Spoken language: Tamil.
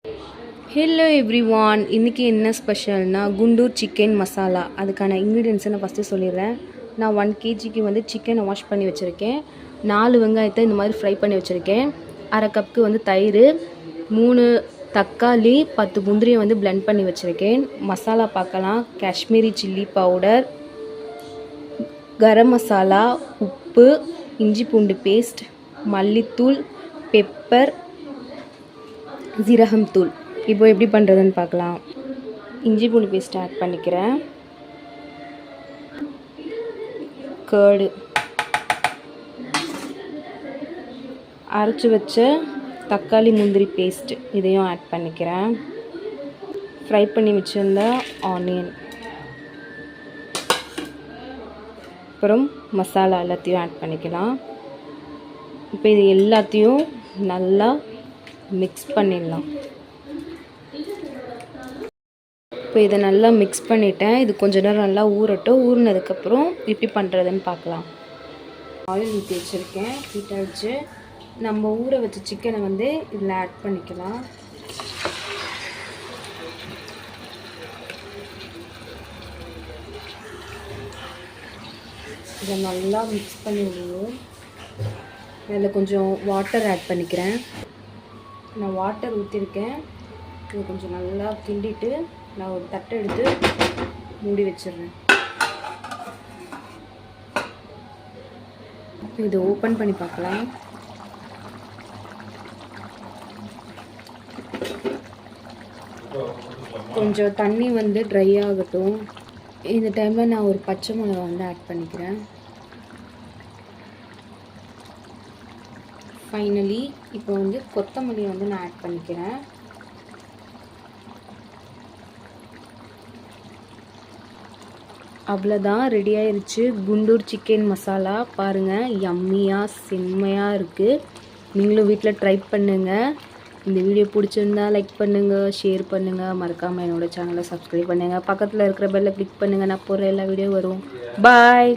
ஹலோ எவ்ரிவான், இன்றைக்கி என்ன ஸ்பெஷல்னா குண்டூர் சிக்கன் மசாலா. அதுக்கான இன்க்ரீடியன்ஸை நான் ஃபஸ்ட்டு சொல்லிடுறேன். நான் 1 kg வந்து சிக்கனை வாஷ் பண்ணி வச்சுருக்கேன். 4 வெங்காயத்தை இந்த மாதிரி ஃப்ரை பண்ணி வச்சுருக்கேன். அரை கப்புக்கு வந்து தயிர், 3 தக்காளி, 10 முந்திரியை வந்து பிளெண்ட் பண்ணி வச்சுருக்கேன். மசாலா பார்க்கலாம். காஷ்மீரி சில்லி பவுடர், கரம் மசாலா, உப்பு, இஞ்சி பூண்டு பேஸ்ட், மல்லித்தூள், பெப்பர், ஜீரகம் தூள். இப்போ எப்படி பண்ணுறதுன்னு பார்க்கலாம். இஞ்சி பூண்டு பேஸ்ட் ஆட் பண்ணிக்கிறேன். கர்டு, அரைச்சி வச்ச தக்காளி முந்திரி பேஸ்ட் இதையும் ஆட் பண்ணிக்கிறேன். ஃப்ரை பண்ணி வச்சுருந்த ஆனியன், அப்புறம் மசாலா எல்லாத்தையும் ஆட் பண்ணிக்கலாம். இப்போ இது எல்லாத்தையும் நல்லா மிக்ஸ் பண்ணிடலாம். இப்போ இதை நல்லா மிக்ஸ் பண்ணிவிட்டேன். இது கொஞ்ச நேரம் நல்லா ஊறட்டும். ஊறினதுக்கப்புறம் எப்படி பண்ணுறதுன்னு பார்க்கலாம். ஆயில் ஊற்றி வச்சுருக்கேன், ஹீட் ஆகிடுச்சு. நம்ம ஊற வச்ச சிக்கனை வந்து இதில் ஆட் பண்ணிக்கலாம். இதை நல்லா மிக்ஸ் பண்ணி விடுவோம். அதில் கொஞ்சம் வாட்டர் ஆட் பண்ணிக்கிறேன். நான் வாட்டர் ஊற்றிருக்கேன். இதை கொஞ்சம் நல்லா கிண்டிட்டு நான் ஒரு தட்டை எடுத்து மூடி வச்சிடுறேன். இதை ஓப்பன் பண்ணி பார்க்கலாம். கொஞ்சம் தண்ணி வந்து ட்ரை ஆகட்டும். இந்த டைமில் நான் ஒரு பச்சை மிளகா வந்து ஆட் பண்ணிக்கிறேன். ஃபைனலி இப்போ வந்து கொத்தமல்லி வந்து நான் ஆட் பண்ணிக்கிறேன். அவ்வளோதான், ரெடி ஆயிடுச்சு குண்டூர் சிக்கன் மசாலா. பாருங்கள், யம்மியாக செம்மையாக இருக்குது. நீங்களும் வீட்டில் ட்ரை பண்ணுங்கள். இந்த வீடியோ பிடிச்சிருந்தா லைக் பண்ணுங்கள், ஷேர் பண்ணுங்கள், மறக்காமல் என்னோடய சேனலை சப்ஸ்கிரைப் பண்ணுங்கள். பக்கத்தில் இருக்கிற பெல்லை கிளிக் பண்ணுங்கள். நான் போடுற எல்லா வீடியோ வரும். பாய்.